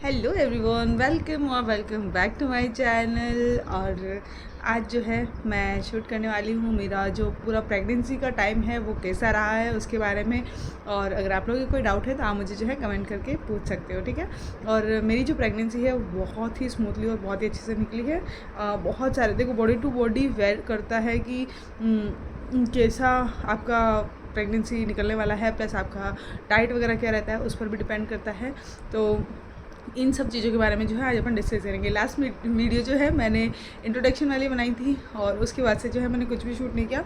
Hello everyone, welcome और welcome back to my channel. और आज जो है मैं शूट करने वाली हूँ मेरा जो पूरा प्रेगनेंसी का टाइम है वो कैसा रहा है उसके बारे में। और अगर आप लोगों को कोई डाउट है तो आप मुझे जो है कमेंट करके पूछ सकते हो, ठीक है। और मेरी जो प्रेगनेंसी है वो बहुत ही स्मूथली और बहुत ही अच्छे से निकली है। बहुत सारे देखो बॉडी टू बॉडी वेयर करता है कि कैसा आपका प्रेगनेंसी निकलने वाला है, प्लस आपका डाइट वगैरह क्या रहता है उस पर भी डिपेंड करता है। तो इन सब चीज़ों के बारे में जो है आज अपन डिस्कस करेंगे। लास्ट वीडियो जो है मैंने इंट्रोडक्शन वाली बनाई थी और उसके बाद से जो है मैंने कुछ भी शूट नहीं किया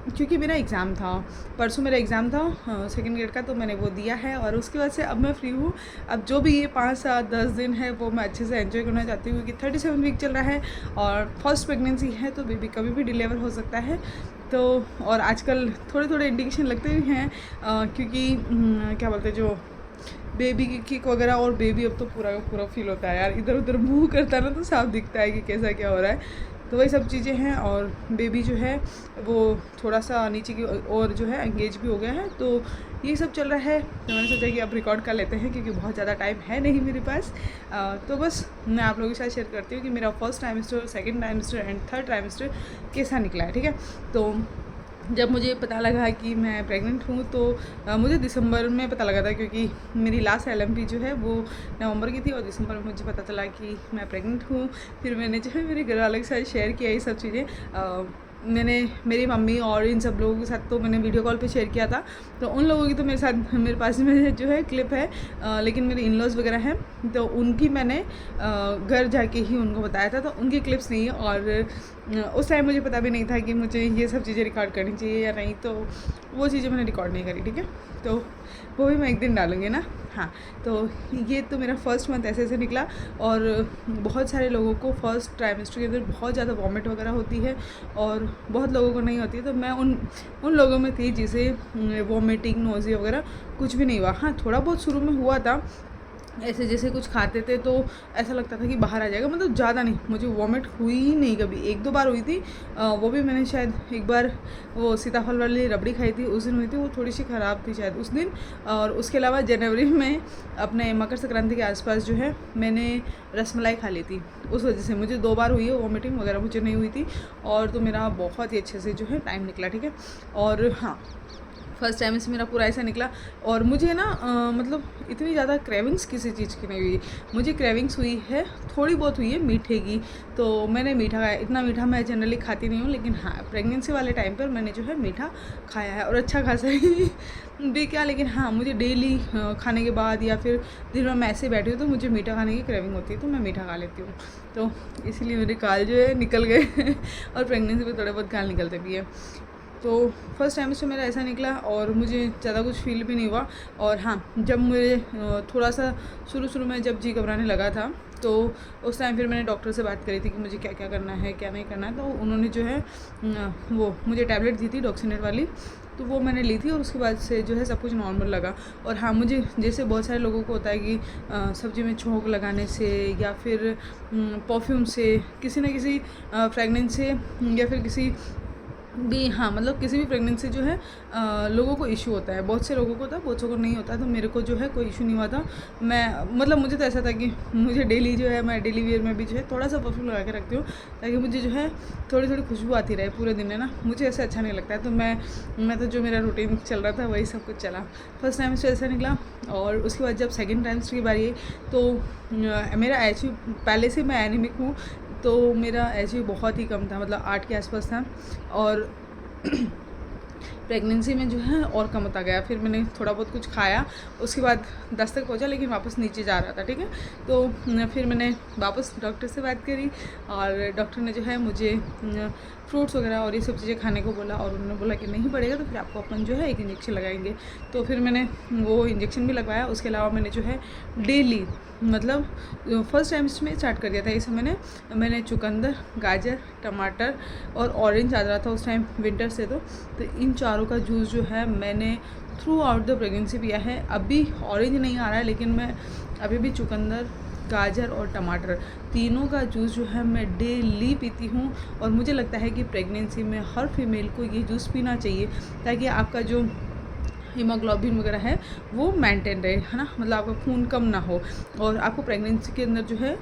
क्योंकि मेरा एग्ज़ाम था, परसों मेरा एग्ज़ाम था सेकंड ग्रेड का, तो मैंने वो दिया है। और उसके बाद से अब मैं फ्री हूँ। अब जो भी ये 5-7-10 दिन है वो मैं अच्छे से एंजॉय करना चाहती हूँ क्योंकि 37 वीक चल रहा है और फर्स्ट प्रेगनेंसी है तो बेबी कभी भी डिलीवर हो सकता है। तो और आजकल थोड़े थोड़े इंडिकेशन लगते भी हैं क्योंकि क्या बोलते हैं जो बेबी की किक वगैरह, और बेबी अब तो पूरा का पूरा फील होता है यार, इधर उधर मूव करता है ना तो साफ दिखता है कि कैसा क्या हो रहा है। तो वही सब चीज़ें हैं। और बेबी जो है वो थोड़ा सा नीचे की और जो है एंगेज भी हो गया है, तो ये सब चल रहा है। तो मैंने सोचा कि अब रिकॉर्ड कर लेते हैं क्योंकि बहुत ज़्यादा टाइम है नहीं मेरे पास। तो बस मैं आप लोगों के साथ शेयर करती हूँ कि मेरा first trimester, second trimester and third trimester कैसा निकला है, ठीक है। तो जब मुझे पता लगा कि मैं प्रेग्नेंट हूँ तो मुझे दिसंबर में पता लगा था क्योंकि मेरी लास्ट LMP जो है वो नवंबर की थी और दिसंबर में मुझे पता चला कि मैं प्रेग्नेंट हूँ। फिर मैंने जो है मेरे घर वालों के साथ शेयर किया ये सब चीज़ें। मैंने मेरी मम्मी और इन सब लोगों के साथ तो मैंने वीडियो कॉल पे शेयर किया था, तो उन लोगों की तो मेरे पास में जो है क्लिप है। लेकिन मेरे इन-लॉज़ वगैरह हैं तो उनकी मैंने घर जाके ही उनको बताया था, तो उनकी क्लिप्स नहीं है। और उस टाइम मुझे पता भी नहीं था कि मुझे ये सब चीज़ें रिकॉर्ड करनी चाहिए या नहीं, तो वो चीज़ें मैंने रिकॉर्ड नहीं करी, ठीक है। तो वो भी मैं एक दिन डालूँगी ना। हाँ, तो ये तो मेरा फर्स्ट मंथ ऐसे ऐसे निकला। और बहुत सारे लोगों को फर्स्ट ट्राइमेस्टर के अंदर बहुत ज़्यादा वॉमिट वगैरह होती है और बहुत लोगों को नहीं होती है। तो मैं उन लोगों में थी जिसे वॉमिटिंग, नोज़िया वगैरह कुछ भी नहीं हुआ। हाँ, थोड़ा बहुत शुरू में हुआ था, ऐसे जैसे कुछ खाते थे तो ऐसा लगता था कि बाहर आ जाएगा, मतलब ज़्यादा नहीं। मुझे वॉमिट हुई ही नहीं कभी, 1-2 बार हुई थी। वो भी मैंने शायद एक बार वो सीताफल वाली रबड़ी खाई थी, उस दिन हुई थी, वो थोड़ी सी ख़राब थी शायद उस दिन। और उसके अलावा जनवरी में अपने मकर संक्रांति के आसपास जो है मैंने रसमलाई खा ली थी, उस वजह से मुझे 2 बार हुई है वॉमिटिंग वगैरह, मुझे नहीं हुई थी। और तो मेरा बहुत ही अच्छे से जो है टाइम निकला, ठीक है। और हाँ, फर्स्ट टाइम से मेरा पूरा ऐसा निकला। और मुझे ना मतलब इतनी ज़्यादा क्रेविंग्स किसी चीज़ की नहीं हुई। मुझे क्रेविंग्स हुई है, थोड़ी बहुत हुई है मीठे की, तो मैंने मीठा खाया। इतना मीठा मैं जनरली खाती नहीं हूँ, लेकिन हाँ प्रेगनेंसी वाले टाइम पर मैंने जो है मीठा खाया है और अच्छा खासा ही भी क्या। लेकिन हाँ, मुझे डेली खाने के बाद या फिर दिन भर मैं ऐसे बैठी हूँ तो मुझे मीठा खाने की क्रेविंग होती है, तो मैं मीठा खा लेती हूँ। तो इसीलिए मेरे गाल जो है निकल गए और प्रेगनेंसी में थोड़े बहुत गाल निकलते भी है। तो फर्स्ट टाइम से मेरा ऐसा निकला और मुझे ज़्यादा कुछ फील भी नहीं हुआ। और हाँ, जब मुझे थोड़ा सा शुरू में जब जी घबराने लगा था तो उस टाइम फिर मैंने डॉक्टर से बात करी थी कि मुझे क्या क्या करना है क्या नहीं करना है। तो उन्होंने जो है वो मुझे टैबलेट दी थी डॉक्सीनेट वाली, तो वो मैंने ली थी और उसके बाद से जो है सब कुछ नॉर्मल लगा। और हाँ, मुझे जैसे बहुत सारे लोगों को होता है कि सब्ज़ी में छोंक लगाने से या फिर परफ्यूम से, किसी न किसी फ्रेगनेंस से या फिर किसी भी, हाँ मतलब किसी भी प्रेगनेंसी जो है लोगों को इशू होता है। बहुत से लोगों को होता है, बहुत से को नहीं होता। तो मेरे को जो है कोई इशू नहीं हुआ था। मैं मतलब मुझे तो ऐसा था कि मुझे डेली जो है मैं डेली वेयर में भी जो है थोड़ा सा परफ्यूम लगा के रखती हूँ ताकि मुझे जो है थोड़ी थोड़ी खुशबू आती रहे पूरे दिन, है ना। मुझे ऐसा अच्छा नहीं लगता है, तो मैं तो जो मेरा रूटीन चल रहा था वही सब कुछ चला। फर्स्ट टाइम से ऐसा निकला। और उसके बाद जब सेकेंड टाइम की बारी आई तो मेरा एच पहले से मैं एनीमिक हूँ, तो मेरा एच बहुत ही कम था, मतलब 8 के आसपास था। और प्रेगनेंसी में जो है और कम होता गया। फिर मैंने थोड़ा बहुत कुछ खाया, उसके बाद 10 तक पहुंचा लेकिन वापस नीचे जा रहा था, ठीक है। तो फिर मैंने वापस डॉक्टर से बात करी और डॉक्टर ने जो है मुझे फ्रूट्स वगैरह और ये सब चीज़ें खाने को बोला। और उन्होंने बोला कि नहीं पड़ेगा तो फिर आपको अपन जो है एक इंजेक्शन लगाएंगे। तो फिर मैंने वो इंजेक्शन भी लगवाया। उसके अलावा मैंने जो है डेली, मतलब फर्स्ट टाइम में स्टार्ट कर दिया था इसे मैंने चुकंदर, गाजर, टमाटर और ऑरेंज आ रहा था उस टाइम विंटर से, तो इन चारों का जूस जो है मैंने थ्रू आउट द प्रेगनेंसी पिया है। अभी ऑरेंज नहीं आ रहा है लेकिन मैं अभी भी चुकंदर, गाजर और टमाटर तीनों का जूस जो है मैं डेली पीती हूँ। और मुझे लगता है कि प्रेगनेंसी में हर फीमेल को ये जूस पीना चाहिए ताकि आपका जो हीमोग्लोबिन वगैरह है वो मेंटेन रहे, है ना, मतलब आपका खून कम ना हो। और आपको प्रेगनेंसी के अंदर जो है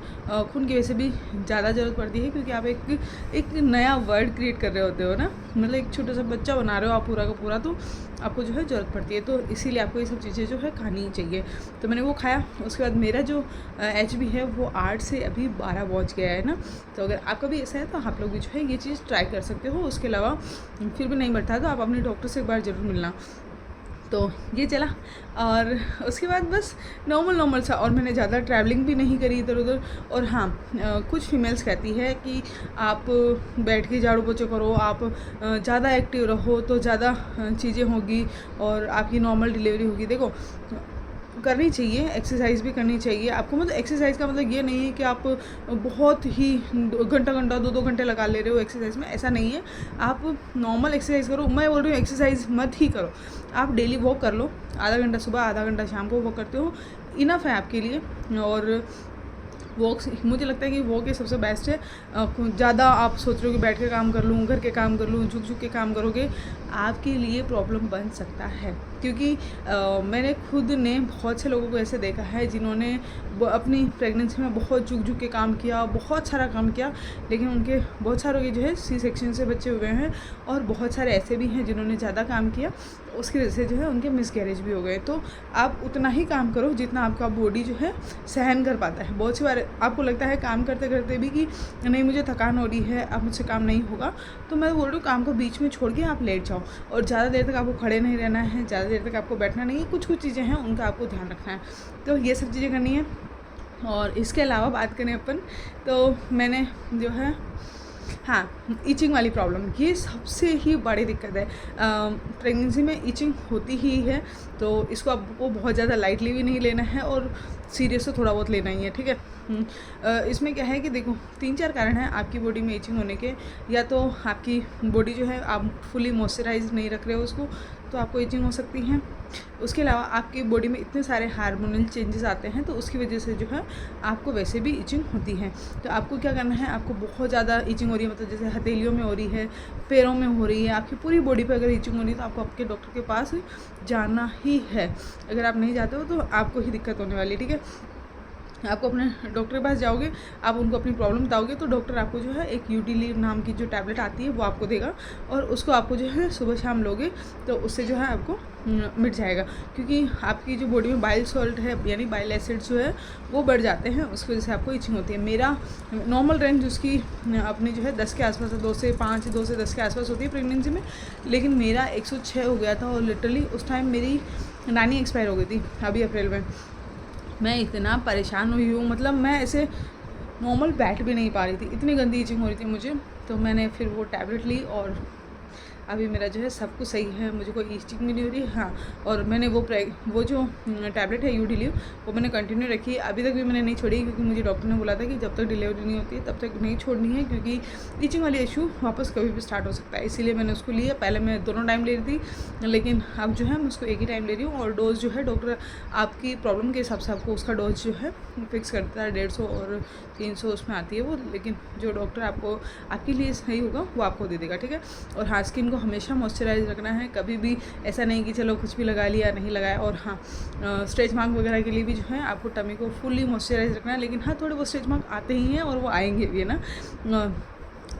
खून की वजह से भी ज़्यादा ज़रूरत पड़ती है, क्योंकि आप एक नया वर्ड क्रिएट कर रहे होते हो ना, मतलब एक छोटा सा बच्चा बना रहे हो आप पूरा का पूरा, तो आपको जो है ज़रूरत पड़ती है। तो इसीलिए आपको ये सब चीज़ें जो है खानी ही चाहिए। तो मैंने वो खाया। उसके बाद मेरा जो HB है वो 8 से अभी 12 पहुँच गया है ना। तो अगर आपका भी ऐसा है तो आप लोग भी जो है ये चीज़ ट्राई कर सकते हो। उसके अलावा फिर भी नहीं बढ़ता तो आप अपने डॉक्टर से एक बार ज़रूर मिलना। तो ये चला, और उसके बाद बस नॉर्मल सा, और मैंने ज़्यादा ट्रैवलिंग भी नहीं करी इधर उधर। और हाँ, कुछ फीमेल्स कहती है कि आप बैठ के झाड़ू पोछे करो, आप ज़्यादा एक्टिव रहो तो ज़्यादा चीज़ें होगी और आपकी नॉर्मल डिलीवरी होगी। देखो, करनी चाहिए, एक्सरसाइज भी करनी चाहिए आपको। मतलब एक्सरसाइज का मतलब ये नहीं है कि आप बहुत ही घंटा 2-2 घंटे लगा ले रहे हो एक्सरसाइज में, ऐसा नहीं है। आप नॉर्मल एक्सरसाइज करो। मैं बोल रही हूँ एक्सरसाइज मत ही करो, आप डेली वॉक कर लो, आधा घंटा सुबह आधा घंटा शाम को वॉक करते हो, इनफ है आपके लिए। और वॉक मुझे लगता है कि वॉक ही सबसे बेस्ट है। ज़्यादा आप सोच रहे हो कि बैठ के काम कर लूँ, घर के काम कर लूँ, झुक के काम करोगे, आपके लिए प्रॉब्लम बन सकता है। क्योंकि मैंने खुद ने बहुत से लोगों को ऐसे देखा है जिन्होंने अपनी प्रेगनेंसी में बहुत झुक के काम किया, बहुत सारा काम किया, लेकिन उनके बहुत सारों के जो है C-सेक्शन से बच्चे हुए हैं। और बहुत सारे ऐसे भी हैं जिन्होंने ज़्यादा काम किया, उसकी वजह से जो है उनके मिसकैरेज भी हो गए। तो आप उतना ही काम करो जितना आपका बॉडी जो है सहन कर पाता है। बहुत सी बार आपको लगता है काम करते करते भी कि नहीं मुझे थकान हो रही है, अब मुझसे काम नहीं होगा, तो मैं बोल रही हूँ काम को बीच में छोड़ के आप लेट जाओ। और ज़्यादा देर तक आपको खड़े नहीं रहना है, ज़्यादा देर तक आपको बैठना नहीं है। कुछ चीज़ें हैं उनका आपको ध्यान रखना है। तो ये सब चीज़ें करनी है। और इसके अलावा बात करें अपन, तो मैंने जो है, हाँ, ईचिंग वाली प्रॉब्लम ये सबसे ही बड़ी दिक्कत है। प्रेगनेंसी में ईचिंग होती ही है, तो इसको आपको बहुत ज़्यादा लाइटली भी नहीं लेना है और सीरियस तो थोड़ा बहुत लेना ही है, ठीक है। इसमें क्या है कि देखो 3-4 कारण हैं आपकी बॉडी में ईचिंग होने के। या तो आपकी बॉडी जो है आप फुली मॉइस्चराइज नहीं रख रहे हो उसको, तो आपको ईचिंग हो सकती है। उसके अलावा आपकी बॉडी में इतने सारे हार्मोनल चेंजेस आते हैं, तो उसकी वजह से जो है आपको वैसे भी ईचिंग होती है। तो आपको क्या करना है, आपको बहुत ज़्यादा ईचिंग हो रही है, मतलब जैसे हथेलियों में हो रही है, पैरों में हो रही है, आपकी पूरी बॉडी पे अगर ईचिंग हो रही है, तो आपको आपके डॉक्टर के पास जाना ही है। अगर आप नहीं जाते हो तो आपको ही दिक्कत होने वाली है, ठीक है। आपको अपने डॉक्टर के पास जाओगे, आप उनको अपनी प्रॉब्लम बताओगे, तो डॉक्टर आपको जो है एक यूटिलीव नाम की जो टैबलेट आती है वो आपको देगा, और उसको आपको जो है सुबह शाम लोगे तो उससे जो है आपको मिट जाएगा। क्योंकि आपकी जो बॉडी में बाइल सॉल्ट है, यानी बाइल एसिड जो है वो बढ़ जाते हैं, उसकी वजह से आपको इचिंग होती है। मेरा नॉर्मल रेंज उसकी अपनी जो है 10 के आसपास है, 2 से 5, 2 से 10 के आसपास होती है प्रेगनेंसी में। लेकिन मेरा 106 हो गया था, और लिटरली उस टाइम मेरी नानी एक्सपायर हो गई थी अभी अप्रैल में। मैं इतना परेशान हुई हूँ, मतलब मैं ऐसे नॉर्मल बैठ भी नहीं पा रही थी, इतनी गंदी ईचिंग हो रही थी मुझे। तो मैंने फिर वो टैबलेट ली, और अभी मेरा जो है सब कुछ सही है, मुझे कोई ईचिंग भी नहीं हो रही। हाँ, और मैंने वो जो टैबलेट है यूडिलीव वो मैंने कंटिन्यू रखी है, अभी तक भी मैंने नहीं छोड़ी, क्योंकि मुझे डॉक्टर ने बोला था कि जब तक डिलीवरी नहीं होती है तब तक नहीं छोड़नी है, क्योंकि ईचिंग वाली इशू वापस कभी भी स्टार्ट हो सकता है। इसीलिए मैंने उसको लिया। पहले मैं दोनों टाइम ले रही थी, लेकिन अब जो है मैं उसको एक ही टाइम ले रही हूँ। और डोज जो है डॉक्टर आपकी प्रॉब्लम के हिसाब से आपको उसका डोज जो है फिक्स करता है, 150 और 300 उसमें आती है वो, लेकिन जो डॉक्टर आपको आपके लिए सही होगा वो आपको दे देगा, ठीक है। और हाँ, स्किन को हमेशा मॉइस्चराइज रखना है, कभी भी ऐसा नहीं कि चलो कुछ भी लगा लिया नहीं लगाया। और हाँ, स्ट्रेच मार्क वगैरह के लिए भी जो है आपको टमी को फुली मॉइस्चराइज रखना है, लेकिन हाँ थोड़े बहुत स्ट्रेच मार्क आते ही हैं और वो आएंगे भी, है ना।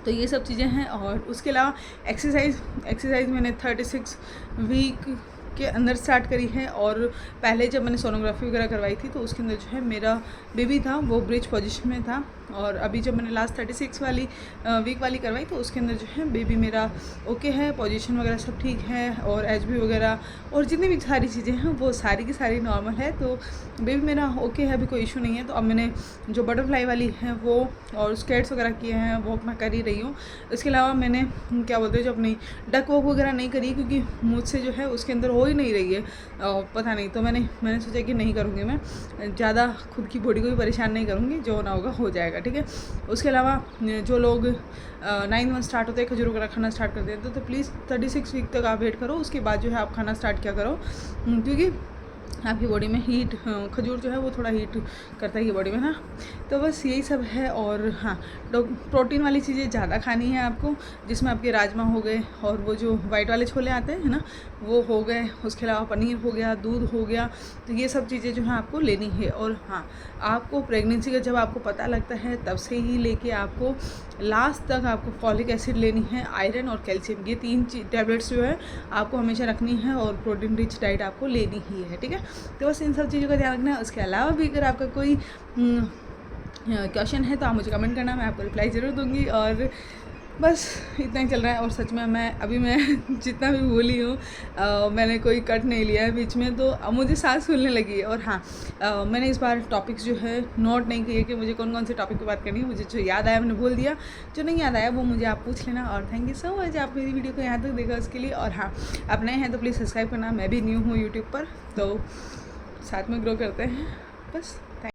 तो ये सब चीज़ें हैं। और उसके अलावा एक्सरसाइज मैंने 36 वीक के अंदर स्टार्ट करी है। और पहले जब मैंने सोनोग्राफी वगैरह करवाई थी तो उसके अंदर जो है मेरा बेबी था वो ब्रिज पोजीशन में था। और अभी जब मैंने लास्ट 36 वाली वीक वाली करवाई तो उसके अंदर जो है बेबी मेरा ओके है, पोजीशन वगैरह सब ठीक है, और HB वगैरह और जितनी भी सारी चीज़ें हैं वो सारी की सारी नॉर्मल है। तो बेबी मेरा ओके है, अभी कोई इशू नहीं है। तो अब मैंने जो बटरफ्लाई वाली है वो और स्केट्स वगैरह किए हैं वो मैं कर ही रही हूँ। इसके अलावा मैंने क्या बोलते हैं जो अपनी डक वॉक वगैरह नहीं करी, क्योंकि मुझसे जो है उसके अंदर हो ही नहीं रही है, पता नहीं। तो मैंने सोचा कि नहीं करूँगी, मैं ज़्यादा खुद की बॉडी को भी परेशान नहीं करूँगी, जो होना होगा हो जाएगा, ठीक है। उसके अलावा जो लोग 9 मंथ स्टार्ट होते हैं खजूर वगैरह खाना स्टार्ट कर देते हैं, तो प्लीज़ 36 वीक तक आप वेट करो, उसके बाद जो है आप खाना स्टार्ट क्या करो, क्योंकि आपकी बॉडी में हीट, खजूर जो है वो थोड़ा हीट करता है ये बॉडी में ना। तो बस यही सब है। और हाँ, प्रोटीन वाली चीज़ें ज़्यादा खानी है आपको, जिसमें आपके राजमा हो गए और वो जो वाइट वाले छोले आते हैं ना वो हो गए, उसके अलावा पनीर हो गया, दूध हो गया। तो ये सब चीज़ें जो है आपको लेनी है। और हाँ, आपको प्रेगनेंसी का जब आपको पता लगता है तब से ही लेके आपको लास्ट तक आपको फॉलिक एसिड लेनी है, आयरन और कैल्शियम, ये 3 टैबलेट्स जो है आपको हमेशा रखनी है। और प्रोटीन रिच डाइट आपको लेनी ही है, ठीक है। तो बस इन सब चीज़ों का ध्यान रखना है। उसके अलावा भी अगर आपका कोई क्वेश्चन है तो आप मुझे कमेंट करना, मैं आपको रिप्लाई ज़रूर दूंगी। और बस इतना ही चल रहा है। और सच में मैं जितना भी बोली हूँ मैंने कोई कट नहीं लिया है बीच में, तो अब मुझे सांस फूलने लगी है। और हाँ, मैंने इस बार टॉपिक्स जो है नोट नहीं किए कि मुझे कौन कौन से टॉपिक की बात करनी है। मुझे जो याद आया मैंने बोल दिया, जो नहीं याद आया वो मुझे आप पूछ लेना। और थैंक यू सो मच आप मेरी वीडियो को यहाँ तक देखा उसके लिए। और हाँ, आप नए हैं तो प्लीज़ सब्सक्राइब करना, मैं भी न्यू हूँ यूट्यूब पर, तो साथ में ग्रो करते हैं। बस